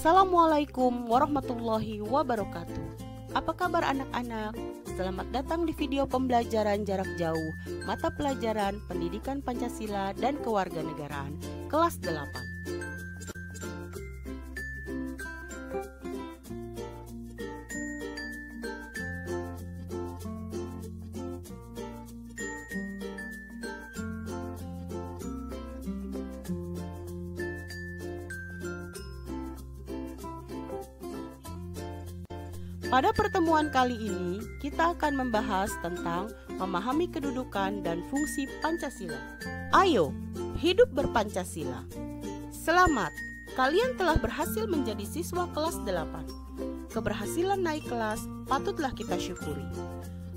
Assalamualaikum warahmatullahi wabarakatuh. Apa kabar anak-anak? Selamat datang di video pembelajaran jarak jauh mata pelajaran Pendidikan Pancasila dan Kewarganegaraan kelas 8. Pada pertemuan kali ini, kita akan membahas tentang memahami kedudukan dan fungsi Pancasila. Ayo, hidup berpancasila. Selamat, kalian telah berhasil menjadi siswa kelas 8. Keberhasilan naik kelas patutlah kita syukuri.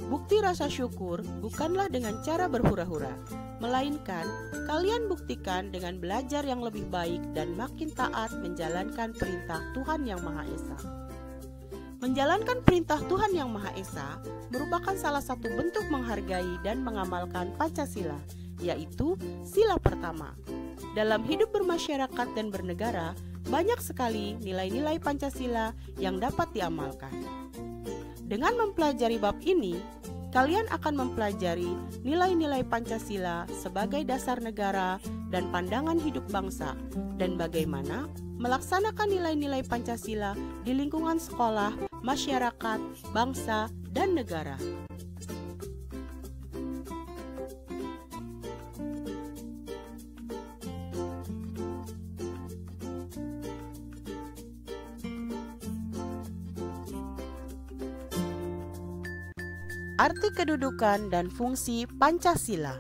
Bukti rasa syukur bukanlah dengan cara berhura-hura, melainkan kalian buktikan dengan belajar yang lebih baik dan makin taat menjalankan perintah Tuhan Yang Maha Esa. Menjalankan perintah Tuhan Yang Maha Esa merupakan salah satu bentuk menghargai dan mengamalkan Pancasila, yaitu sila pertama. Dalam hidup bermasyarakat dan bernegara, banyak sekali nilai-nilai Pancasila yang dapat diamalkan. Dengan mempelajari bab ini, kalian akan mempelajari nilai-nilai Pancasila sebagai dasar negara dan pandangan hidup bangsa, dan bagaimana melaksanakan nilai-nilai Pancasila di lingkungan sekolah, masyarakat, bangsa, dan negara. Arti kedudukan dan fungsi Pancasila.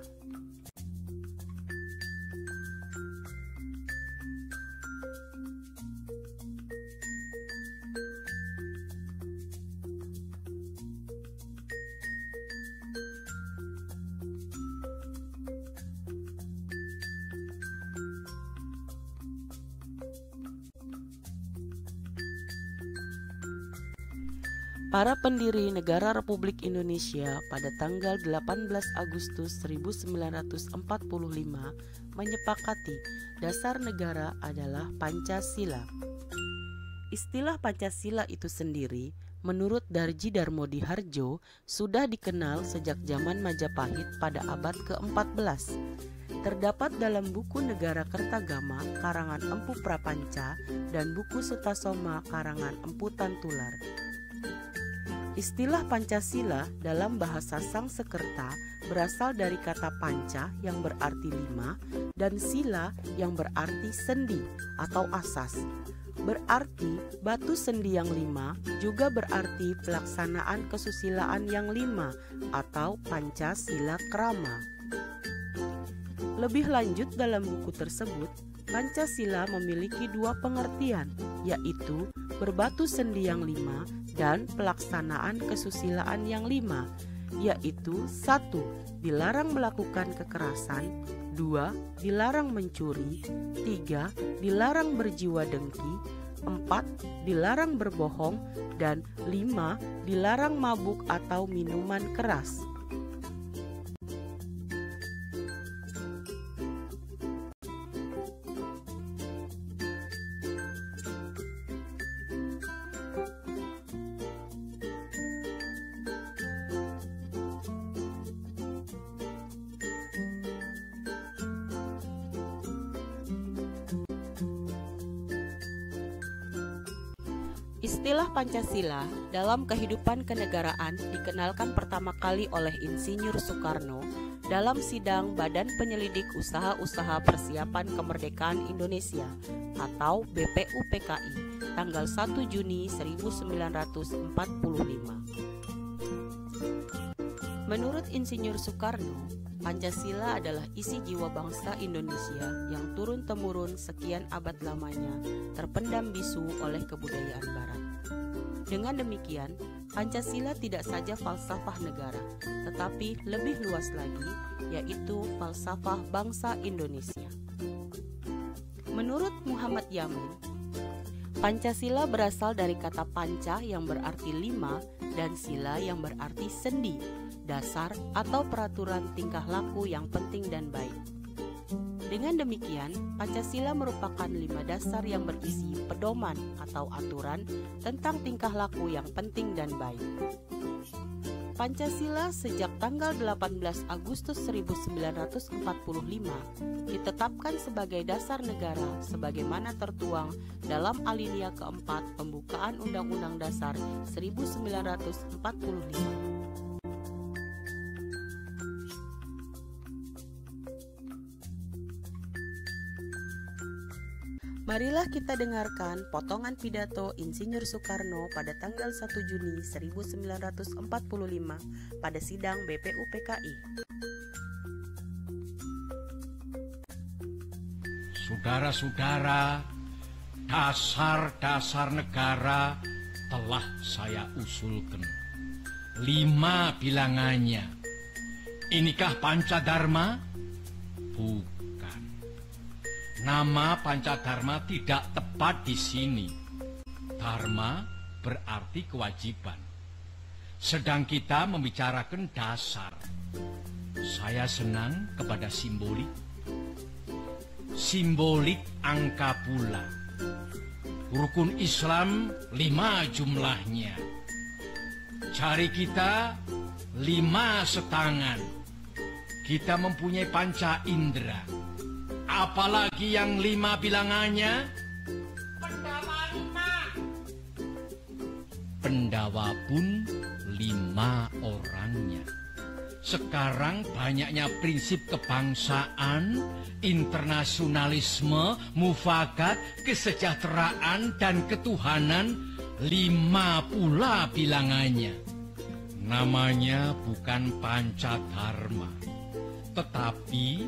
Para pendiri negara Republik Indonesia pada tanggal 18 Agustus 1945 menyepakati dasar negara adalah Pancasila. Istilah Pancasila itu sendiri, menurut Darji Darmodihardjo, sudah dikenal sejak zaman Majapahit pada abad ke-14. Terdapat dalam buku Negara Kertagama karangan Empu Prapanca dan buku Sutasoma karangan Empu Tantular. Istilah Pancasila dalam bahasa Sangsekerta berasal dari kata panca yang berarti 5 dan sila yang berarti sendi atau asas. Berarti batu sendi yang 5 juga berarti pelaksanaan kesusilaan yang 5 atau Pancasila Krama. Lebih lanjut dalam buku tersebut, Pancasila memiliki dua pengertian, yaitu berbatu sendi yang 5 dan pelaksanaan kesusilaan yang 5, yaitu 1. Dilarang melakukan kekerasan, 2. Dilarang mencuri, 3. Dilarang berjiwa dengki, 4. Dilarang berbohong, dan 5. Dilarang mabuk atau minuman keras. Istilah Pancasila dalam kehidupan kenegaraan dikenalkan pertama kali oleh Insinyur Soekarno dalam sidang Badan Penyelidik Usaha-Usaha Persiapan Kemerdekaan Indonesia atau BPUPKI tanggal 1 Juni 1945. Menurut Insinyur Soekarno, Pancasila adalah isi jiwa bangsa Indonesia yang turun-temurun sekian abad lamanya terpendam bisu oleh kebudayaan Barat. Dengan demikian, Pancasila tidak saja falsafah negara, tetapi lebih luas lagi, yaitu falsafah bangsa Indonesia. Menurut Muhammad Yamin, Pancasila berasal dari kata panca yang berarti 5 dan sila yang berarti sendi, dasar atau peraturan tingkah laku yang penting dan baik. Dengan demikian, Pancasila merupakan 5 dasar yang berisi pedoman atau aturan tentang tingkah laku yang penting dan baik. Pancasila sejak tanggal 18 Agustus 1945 ditetapkan sebagai dasar negara sebagaimana tertuang dalam alinea keempat pembukaan Undang-Undang Dasar 1945. Marilah kita dengarkan potongan pidato Insinyur Soekarno pada tanggal 1 Juni 1945 pada sidang BPUPKI. Saudara-saudara, dasar-dasar negara telah saya usulkan. 5 bilangannya. Inikah Pancadharma? Bukan. Nama Pancadharma tidak tepat di sini. Dharma berarti kewajiban. Sedang kita membicarakan dasar. Saya senang kepada simbolik. Simbolik angka pula. Rukun Islam 5 jumlahnya. Jari kita 5 setangan. Kita mempunyai panca indera. Apalagi yang 5 bilangannya? Pendawa 5. Pendawa pun 5 orangnya. Sekarang banyaknya prinsip kebangsaan, internasionalisme, mufakat, kesejahteraan, dan ketuhanan. 5 pula bilangannya. Namanya bukan Pancadharma, tetapi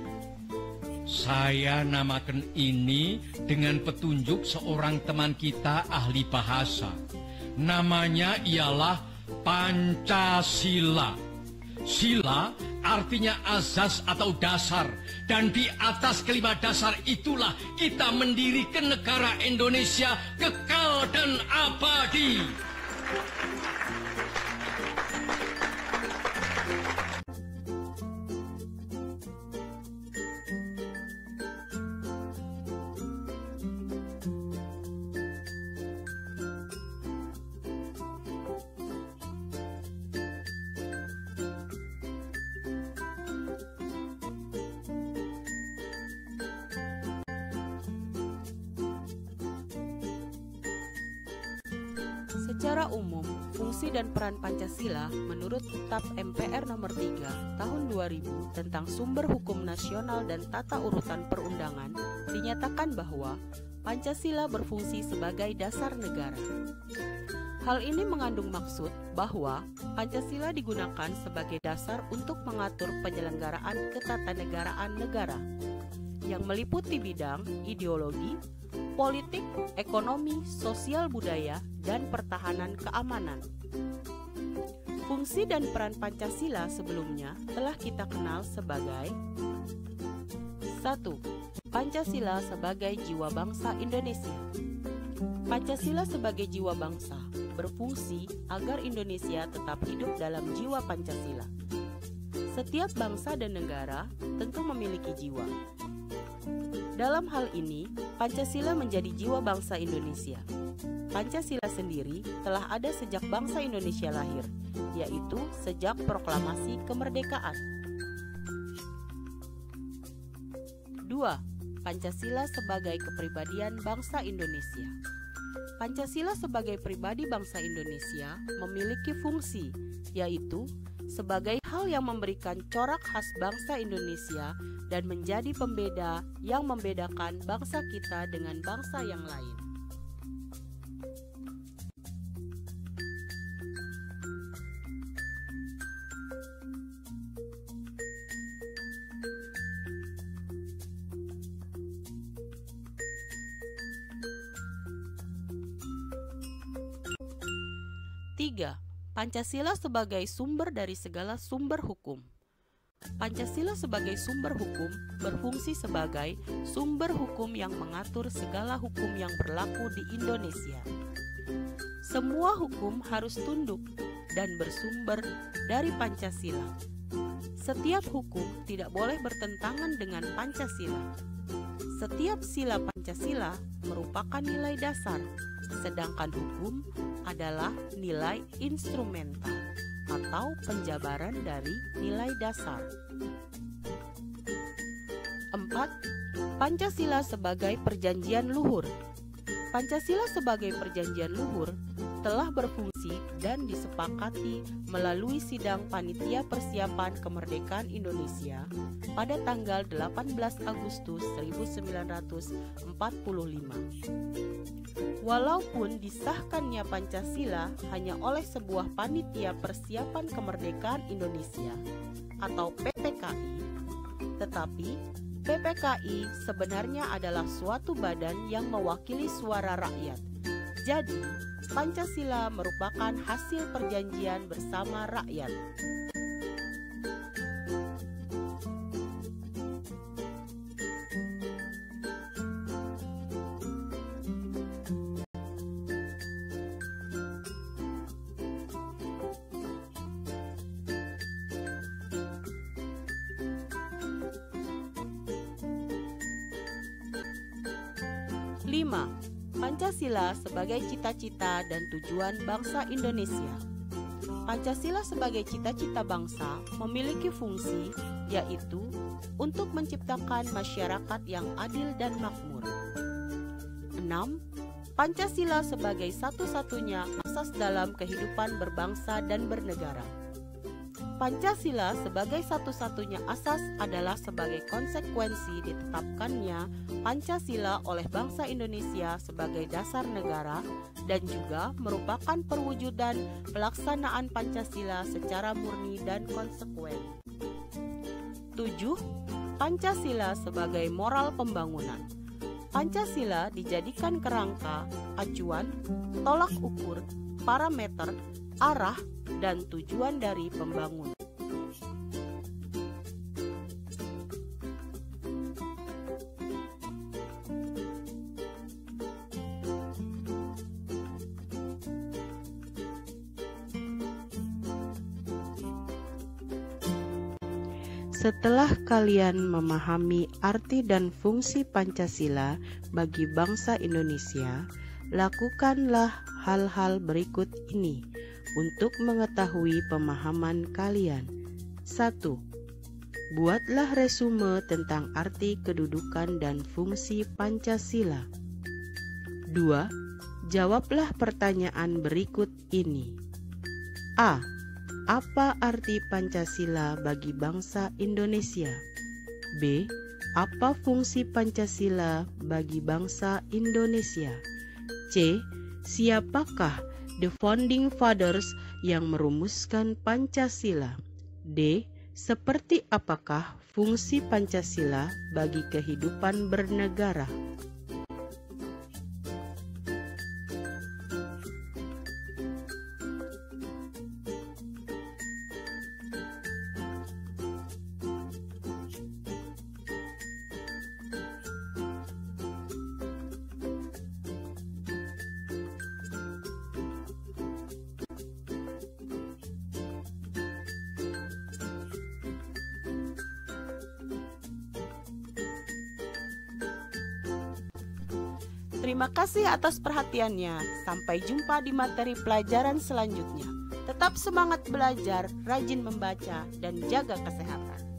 saya namakan ini dengan petunjuk seorang teman kita ahli bahasa. Namanya ialah Pancasila. Sila artinya azas atau dasar. Dan di atas kelima dasar itulah kita mendirikan negara Indonesia kekal dan abadi. Secara umum, fungsi dan peran Pancasila menurut Kitab MPR nomor 3 tahun 2000 tentang sumber hukum nasional dan tata urutan perundangan dinyatakan bahwa Pancasila berfungsi sebagai dasar negara. Hal ini mengandung maksud bahwa Pancasila digunakan sebagai dasar untuk mengatur penyelenggaraan ketatanegaraan negara yang meliputi bidang ideologi, politik, ekonomi, sosial budaya, dan pertahanan keamanan. Fungsi dan peran Pancasila sebelumnya telah kita kenal sebagai 1. Pancasila sebagai jiwa bangsa Indonesia. Pancasila sebagai jiwa bangsa berfungsi agar Indonesia tetap hidup dalam jiwa Pancasila. Setiap bangsa dan negara tentu memiliki jiwa. Dalam hal ini, Pancasila menjadi jiwa bangsa Indonesia. Pancasila sendiri telah ada sejak bangsa Indonesia lahir, yaitu sejak proklamasi kemerdekaan. 2. Pancasila sebagai kepribadian bangsa Indonesia. Pancasila sebagai pribadi bangsa Indonesia memiliki fungsi, yaitu sebagai hal yang memberikan corak khas bangsa Indonesia dan menjadi pembeda yang membedakan bangsa kita dengan bangsa yang lain. Tiga, Pancasila sebagai sumber dari segala sumber hukum. Pancasila sebagai sumber hukum berfungsi sebagai sumber hukum yang mengatur segala hukum yang berlaku di Indonesia. Semua hukum harus tunduk dan bersumber dari Pancasila. Setiap hukum tidak boleh bertentangan dengan Pancasila. Setiap sila Pancasila merupakan nilai dasar, sedangkan hukum adalah nilai instrumental atau penjabaran dari nilai dasar. 4. Pancasila sebagai perjanjian luhur. Pancasila sebagai perjanjian luhur telah berfungsi dan disepakati melalui sidang Panitia Persiapan Kemerdekaan Indonesia pada tanggal 18 Agustus 1945. Walaupun disahkannya Pancasila hanya oleh sebuah Panitia Persiapan Kemerdekaan Indonesia atau PPKI, tetapi PPKI sebenarnya adalah suatu badan yang mewakili suara rakyat. Jadi, Pancasila merupakan hasil perjanjian bersama rakyat. Lima, Pancasila sebagai cita-cita dan tujuan bangsa Indonesia. Pancasila sebagai cita-cita bangsa memiliki fungsi, yaitu untuk menciptakan masyarakat yang adil dan makmur. 6. Pancasila sebagai satu-satunya asas dalam kehidupan berbangsa dan bernegara. Pancasila sebagai satu-satunya asas adalah sebagai konsekuensi ditetapkannya Pancasila oleh bangsa Indonesia sebagai dasar negara dan juga merupakan perwujudan pelaksanaan Pancasila secara murni dan konsekuen. 7. Pancasila sebagai moral pembangunan. Pancasila dijadikan kerangka, acuan, tolak ukur, parameter, arah, dan tujuan dari pembangunan. Setelah kalian memahami arti dan fungsi Pancasila bagi bangsa Indonesia, lakukanlah hal-hal berikut ini untuk mengetahui pemahaman kalian. 1. Buatlah resume tentang arti kedudukan dan fungsi Pancasila. 2. Jawablah pertanyaan berikut ini. A. Apa arti Pancasila bagi bangsa Indonesia? B. Apa fungsi Pancasila bagi bangsa Indonesia? C. Siapakah the founding fathers yang merumuskan Pancasila? D. Seperti apakah fungsi Pancasila bagi kehidupan bernegara? Terima kasih atas perhatiannya. Sampai jumpa di materi pelajaran selanjutnya. Tetap semangat belajar, rajin membaca, dan jaga kesehatan.